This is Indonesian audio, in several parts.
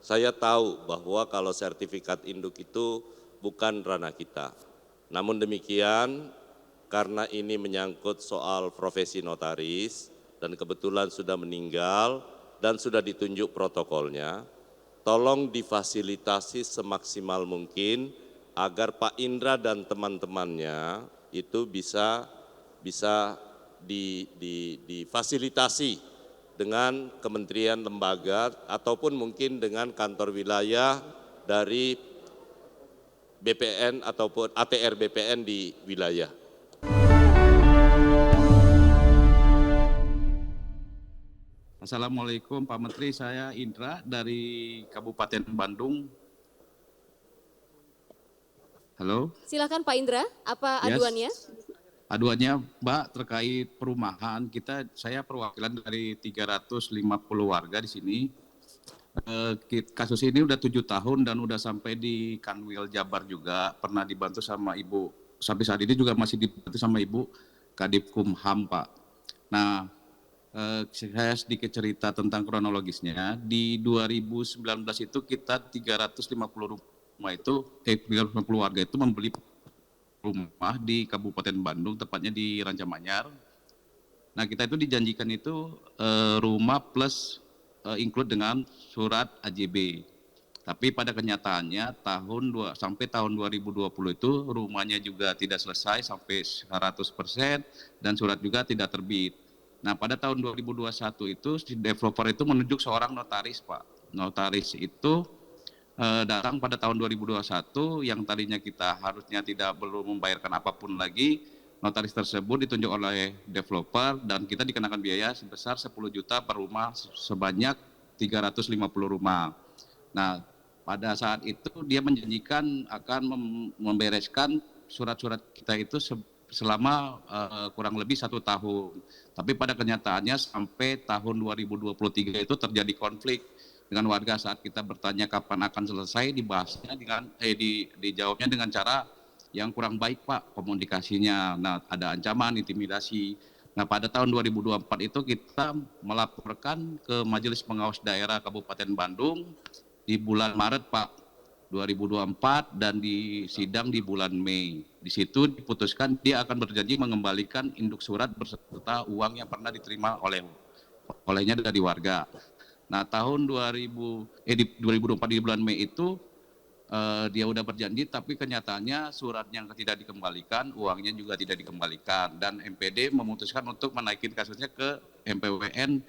saya tahu bahwa kalau sertifikat induk itu bukan ranah kita. Namun demikian, karena ini menyangkut soal profesi notaris dan kebetulan sudah meninggal dan sudah ditunjuk protokolnya, tolong difasilitasi semaksimal mungkin agar Pak Indra dan teman-temannya itu bisa difasilitasi dengan kementerian lembaga ataupun mungkin dengan kantor wilayah dari BPN ataupun ATR BPN di wilayah. Assalamualaikum Pak Menteri, saya Indra dari Kabupaten Bandung. Halo. Silakan Pak Indra, apa aduannya? Aduannya Mbak terkait perumahan, saya perwakilan dari 350 warga di sini. Kasus ini udah 7 tahun dan udah sampai di Kanwil Jabar juga, pernah dibantu sama Ibu, sampai saat ini juga masih dibantu sama Ibu Kadipkumham Pak. Nah, saya sedikit cerita tentang kronologisnya. Di 2019 itu kita 350 warga itu membeli rumah di Kabupaten Bandung, tepatnya di Rancamanyar. Nah, kita itu dijanjikan itu rumah plus include dengan surat AJB. Tapi pada kenyataannya sampai tahun 2020 itu rumahnya juga tidak selesai sampai 100% dan surat juga tidak terbit. Nah, pada tahun 2021 itu si developer itu menunjuk seorang notaris, Pak. Notaris itu datang pada tahun 2021 yang tadinya kita harusnya belum membayarkan apapun lagi. Notaris tersebut ditunjuk oleh developer dan kita dikenakan biaya sebesar 10 juta per rumah sebanyak 350 rumah. Nah, pada saat itu dia menjanjikan akan membereskan surat-surat kita itu selama kurang lebih 1 tahun. Tapi pada kenyataannya sampai tahun 2023 itu terjadi konflik dengan warga saat kita bertanya kapan akan selesai, dijawabnya dengan cara yang kurang baik Pak komunikasinya. Nah, ada ancaman, intimidasi. Nah, pada tahun 2024 itu kita melaporkan ke Majelis Pengawas Daerah Kabupaten Bandung di bulan Maret Pak 2024 dan di sidang di bulan Mei. Di situ diputuskan dia akan berjanji mengembalikan induk surat beserta uang yang pernah diterima olehnya dari warga. Nah, tahun 2024 di bulan Mei itu dia udah berjanji, tapi kenyataannya suratnya tidak dikembalikan, uangnya juga tidak dikembalikan, dan MPD memutuskan untuk menaikin kasusnya ke MPWN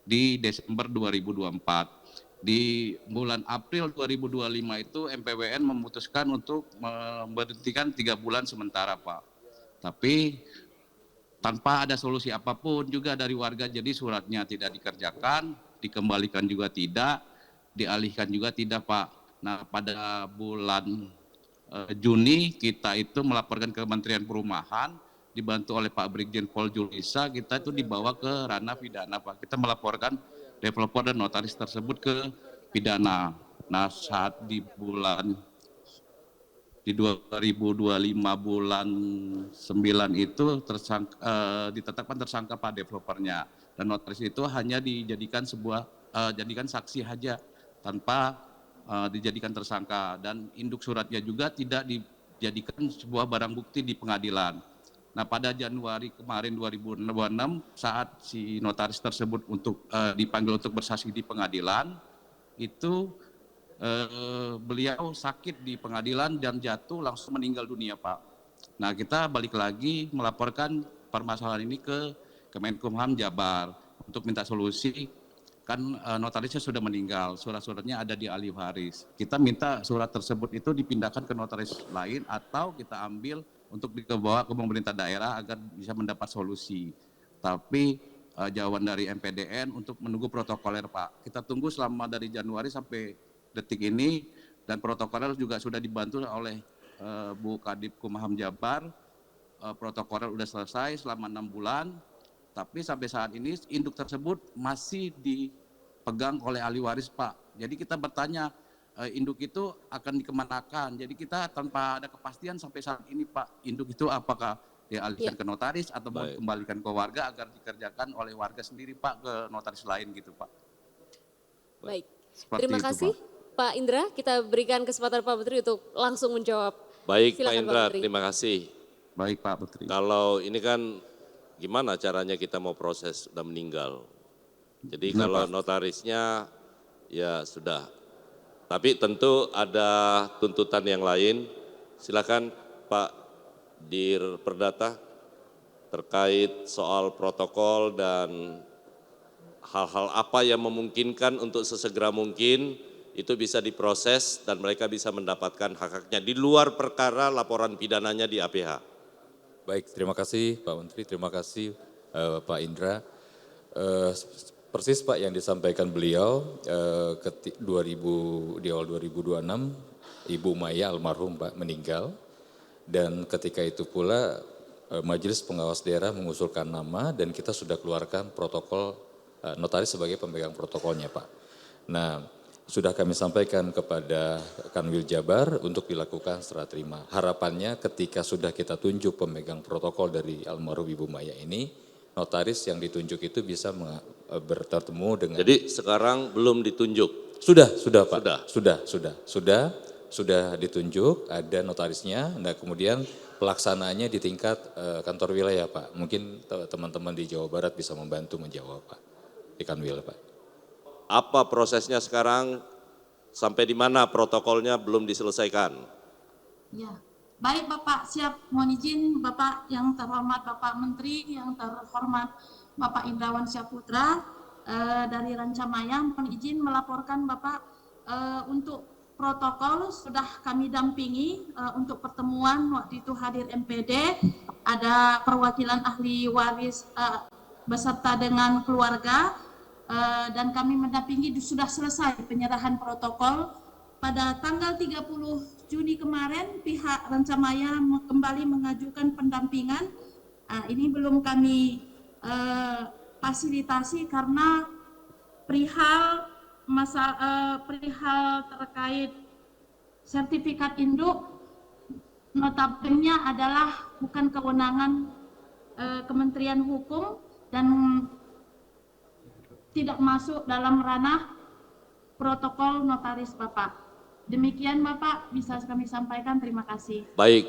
di Desember 2024. Di bulan April 2025 itu MPWN memutuskan untuk memberhentikan 3 bulan sementara Pak. Tapi tanpa ada solusi apapun juga dari warga, jadi suratnya tidak dikerjakan, dikembalikan juga tidak, dialihkan juga tidak Pak. Nah, pada bulan Juni kita itu melaporkan ke Kementerian Perumahan, dibantu oleh Pak Brigjen Pol Julisa, kita itu dibawa ke ranah pidana Pak. Kita melaporkan developer dan notaris tersebut ke pidana. Nah, saat di 2025 bulan 9 itu ditetapkan tersangka Pak developernya, dan notaris itu hanya dijadikan jadikan saksi saja tanpa dijadikan tersangka, dan induk suratnya juga tidak dijadikan sebuah barang bukti di pengadilan. Nah, pada Januari kemarin 2026 saat si notaris tersebut dipanggil untuk bersaksi di pengadilan, itu beliau sakit di pengadilan dan jatuh langsung meninggal dunia Pak. Nah, kita balik lagi melaporkan permasalahan ini ke Kemenkumham Jabar untuk minta solusi. Kan notarisnya sudah meninggal, surat-suratnya ada di ahli waris. Kita minta surat tersebut itu dipindahkan ke notaris lain atau kita ambil untuk dibawa ke pemerintah daerah agar bisa mendapat solusi. Tapi jawaban dari MPDN untuk menunggu protokoler Pak. Kita tunggu selama dari Januari sampai detik ini, dan protokoler juga sudah dibantu oleh Bu Kadipkumham Jabar. Protokoler sudah selesai selama 6 bulan. Tapi sampai saat ini induk tersebut masih dipegang oleh ahli waris Pak. Jadi kita bertanya induk itu akan dikemanakan. Jadi kita tanpa ada kepastian sampai saat ini Pak, induk itu apakah dialihkan ke notaris atau mau dikembalikan ke warga agar dikerjakan oleh warga sendiri Pak ke notaris lain gitu Pak. Baik, Seperti terima itu, kasih. Pak. Pak Indra, kita berikan kesempatan Pak Menteri untuk langsung menjawab. Baik Pak Silakan, Indra, Menteri. terima kasih. Baik Pak Menteri. Kalau ini kan gimana caranya kita mau proses sudah meninggal. Jadi Benar, kalau Pak. notarisnya ya sudah. Tapi tentu ada tuntutan yang lain. Silakan Pak Dir Perdata terkait soal protokol dan hal-hal apa yang memungkinkan untuk sesegera mungkin itu bisa diproses dan mereka bisa mendapatkan hak-haknya di luar perkara laporan pidananya di APH. Baik, terima kasih Pak Menteri, terima kasih Pak Indra. Persis Pak yang disampaikan beliau di awal 2026 Ibu Maya almarhum Pak meninggal dan ketika itu pula Majelis Pengawas Daerah mengusulkan nama dan kita sudah keluarkan protokol notaris sebagai pemegang protokolnya Pak. Nah, sudah kami sampaikan kepada Kanwil Jabar untuk dilakukan serah terima. Harapannya ketika sudah kita tunjuk pemegang protokol dari almarhum Ibu Maya ini, notaris yang ditunjuk itu bisa bertemu dengan... Jadi sekarang belum ditunjuk? Sudah Pak. Sudah ditunjuk, ada notarisnya. Nah kemudian pelaksanaannya di tingkat kantor wilayah Pak. Mungkin teman-teman di Jawa Barat bisa membantu menjawab Pak, di Kanwil Pak. Apa prosesnya sekarang, sampai di mana protokolnya belum diselesaikan? Ya, baik Bapak, siap. Mohon izin Bapak yang terhormat Bapak Menteri, yang terhormat Bapak Indrawan Syahputra dari Rancamaya, mohon izin melaporkan Bapak untuk protokol sudah kami dampingi untuk pertemuan waktu itu hadir MPD, ada perwakilan ahli waris beserta dengan keluarga. Dan kami mendampingi sudah selesai penyerahan protokol. Pada tanggal 30 Juni kemarin pihak Rancamaya kembali mengajukan pendampingan. Ini belum kami fasilitasi karena perihal terkait sertifikat induk notabene adalah bukan kewenangan Kementerian Hukum dan tidak masuk dalam ranah protokol notaris Bapak. Demikian Bapak bisa kami sampaikan, terima kasih. Baik,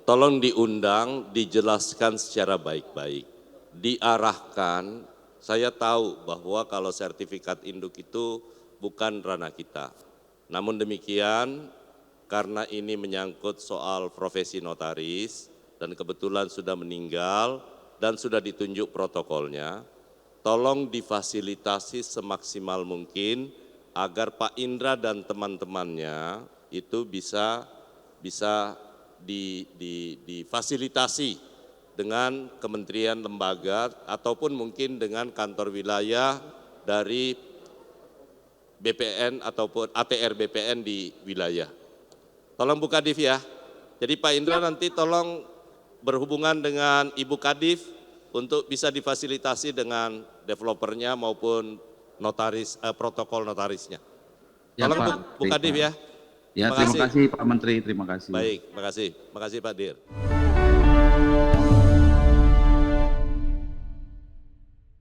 tolong diundang, dijelaskan secara baik-baik. Diarahkan, saya tahu bahwa kalau sertifikat induk itu bukan ranah kita. Namun demikian, karena ini menyangkut soal profesi notaris dan kebetulan sudah meninggal dan sudah ditunjuk protokolnya, tolong difasilitasi semaksimal mungkin agar Pak Indra dan teman-temannya itu bisa difasilitasi dengan kementerian lembaga ataupun mungkin dengan kantor wilayah dari BPN ataupun ATR BPN di wilayah. Tolong Bu Kadif ya. Jadi Pak Indra nanti tolong berhubungan dengan Ibu Kadif untuk bisa difasilitasi dengan developernya maupun notaris protokol notarisnya. Ya, Tolong Pak. Bu Kadif ya. Ya, terima kasih Pak Menteri, terima kasih. Baik, terima kasih. Terima kasih Pak Dir.